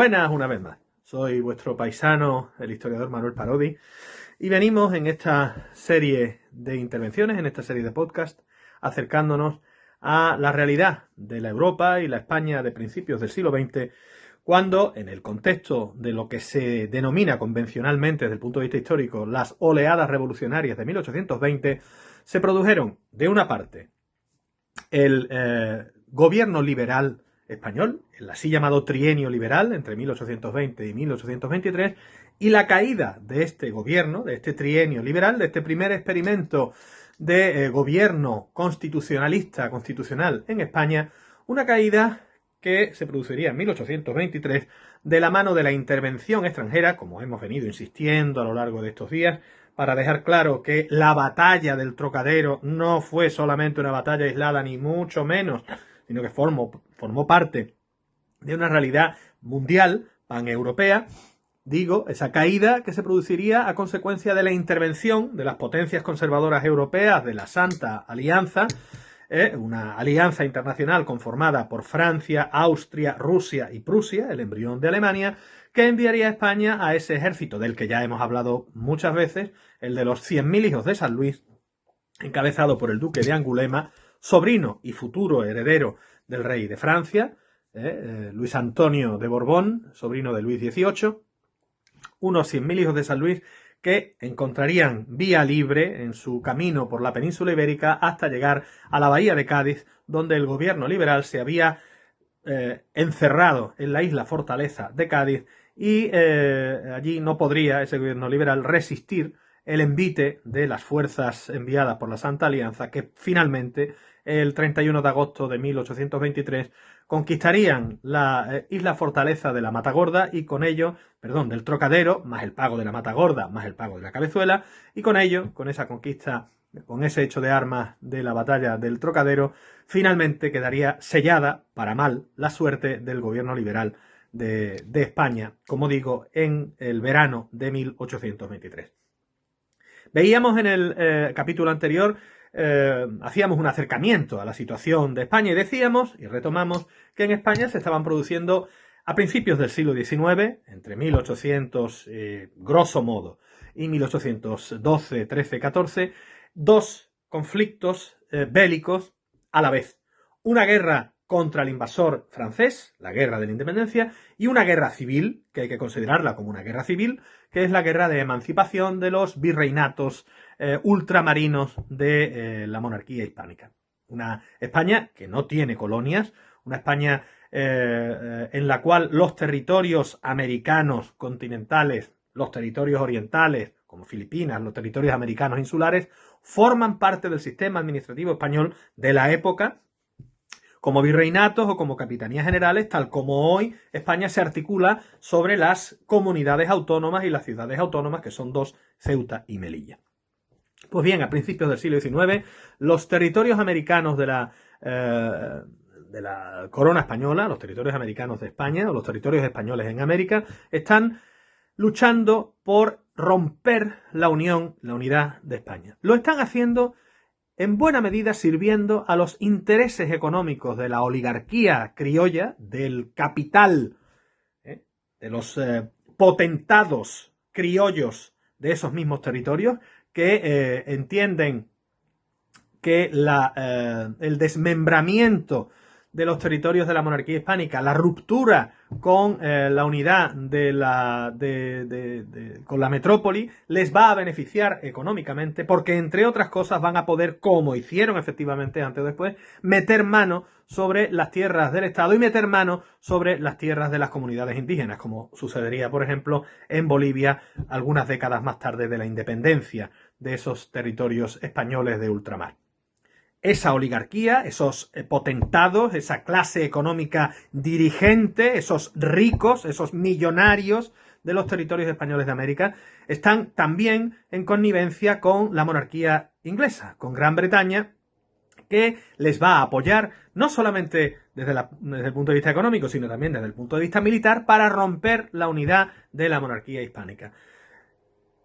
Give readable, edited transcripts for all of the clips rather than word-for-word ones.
Buenas una vez más. Soy vuestro paisano, el historiador Manuel Parodi, y venimos en esta serie de intervenciones, en esta serie de podcast, acercándonos a la realidad de la Europa y la España de principios del siglo XX, cuando, en el contexto de lo que se denomina convencionalmente desde el punto de vista histórico las oleadas revolucionarias de 1820, se produjeron, de una parte, el gobierno liberal español, el así llamado trienio liberal entre 1820 y 1823, y la caída de este gobierno, de este trienio liberal, de este primer experimento de gobierno constitucional en España, una caída que se produciría en 1823 de la mano de la intervención extranjera, como hemos venido insistiendo a lo largo de estos días, para dejar claro que la batalla del Trocadero no fue solamente una batalla aislada, ni mucho menos, sino que formó parte de una realidad mundial, paneuropea. Digo, esa caída que se produciría a consecuencia de la intervención de las potencias conservadoras europeas de la Santa Alianza, una alianza internacional conformada por Francia, Austria, Rusia y Prusia, el embrión de Alemania, que enviaría a España a ese ejército del que ya hemos hablado muchas veces, el de los 100.000 hijos de San Luis, encabezado por el duque de Angulema, sobrino y futuro heredero del rey de Francia, Luis Antonio de Borbón, sobrino de Luis XVIII, unos 100.000 hijos de San Luis que encontrarían vía libre en su camino por la península ibérica hasta llegar a la bahía de Cádiz, donde el gobierno liberal se había encerrado en la isla fortaleza de Cádiz y allí no podría ese gobierno liberal resistir el envite de las fuerzas enviadas por la Santa Alianza, que finalmente el 31 de agosto de 1823 conquistarían la isla fortaleza de la Matagorda y con ello, del Trocadero, más el pago de la Matagorda, más el pago de la Cabezuela, y con ello, con esa conquista, con ese hecho de armas de la batalla del Trocadero, finalmente quedaría sellada, para mal, la suerte del gobierno liberal de España, como digo, en el verano de 1823. Veíamos en el capítulo anterior, hacíamos un acercamiento a la situación de España y decíamos, y retomamos, que en España se estaban produciendo a principios del siglo XIX, entre 1800, grosso modo, y 1812, 13, 14, dos conflictos bélicos a la vez. Una guerra contra el invasor francés, la guerra de la independencia, y una guerra civil, que hay que considerarla como una guerra civil, que es la guerra de emancipación de los virreinatos ultramarinos de la monarquía hispánica. Una España que no tiene colonias, una España en la cual los territorios americanos continentales, los territorios orientales, como Filipinas, los territorios americanos insulares, forman parte del sistema administrativo español de la época, como virreinatos o como capitanías generales, tal como hoy España se articula sobre las comunidades autónomas y las ciudades autónomas, que son dos, Ceuta y Melilla. Pues bien, a principios del siglo XIX, los territorios americanos de la corona española, los territorios americanos de España, o los territorios españoles en América, están luchando por romper la unidad de España. Lo están haciendo en buena medida sirviendo a los intereses económicos de la oligarquía criolla, del capital, de los potentados criollos de esos mismos territorios, que entienden que el desmembramiento de los territorios de la monarquía hispánica, la ruptura con la unidad con la metrópoli, les va a beneficiar económicamente porque, entre otras cosas, van a poder, como hicieron efectivamente antes o después, meter mano sobre las tierras del Estado y meter mano sobre las tierras de las comunidades indígenas, como sucedería, por ejemplo, en Bolivia algunas décadas más tarde de la independencia de esos territorios españoles de ultramar. Esa oligarquía, esos potentados, esa clase económica dirigente, esos ricos, esos millonarios de los territorios españoles de América, están también en connivencia con la monarquía inglesa, con Gran Bretaña, que les va a apoyar no solamente desde el punto de vista económico, sino también desde el punto de vista militar, para romper la unidad de la monarquía hispánica,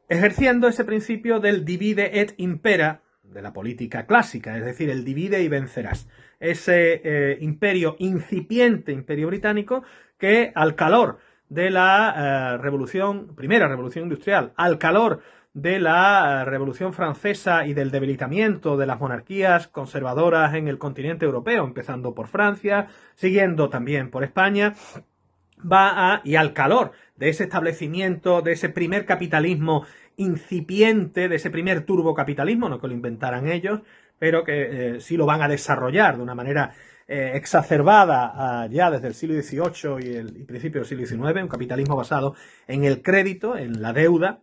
ejerciendo ese principio del divide et impera, de la política clásica, es decir, el divide y vencerás. Ese incipiente imperio británico que, al calor de la primera revolución industrial, al calor de la Revolución Francesa y del debilitamiento de las monarquías conservadoras en el continente europeo, empezando por Francia, siguiendo también por España, y al calor de ese establecimiento, de ese primer capitalismo incipiente, de ese primer turbocapitalismo, no que lo inventaran ellos, pero que sí lo van a desarrollar de una manera exacerbada ya desde el siglo XVIII y principio del siglo XIX, un capitalismo basado en el crédito, en la deuda,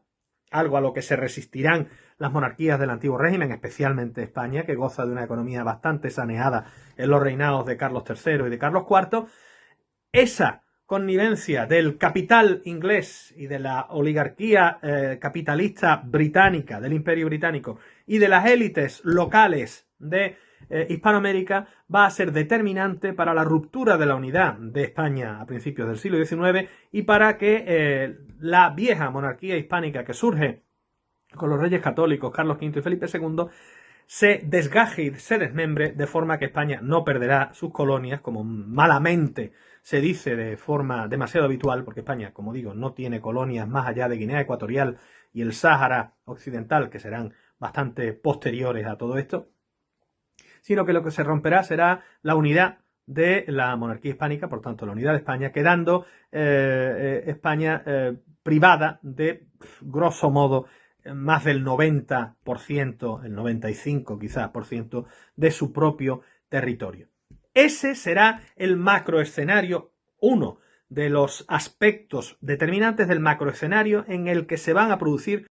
algo a lo que se resistirán las monarquías del antiguo régimen, especialmente España, que goza de una economía bastante saneada en los reinados de Carlos III y de Carlos IV. Esa connivencia del capital inglés y de la oligarquía capitalista británica, del Imperio Británico, y de las élites locales de Hispanoamérica va a ser determinante para la ruptura de la unidad de España a principios del siglo XIX y para que la vieja monarquía hispánica que surge con los reyes católicos Carlos V y Felipe II se desgaje y se desmembre, de forma que España no perderá sus colonias, como malamente se dice de forma demasiado habitual, porque España, como digo, no tiene colonias más allá de Guinea Ecuatorial y el Sáhara Occidental, que serán bastante posteriores a todo esto, sino que lo que se romperá será la unidad de la monarquía hispánica, por tanto la unidad de España, quedando España privada de, grosso modo, más del 90%, el 95% quizás por ciento, de su propio territorio. Ese será el macroescenario, uno de los aspectos determinantes del macroescenario en el que se van a producir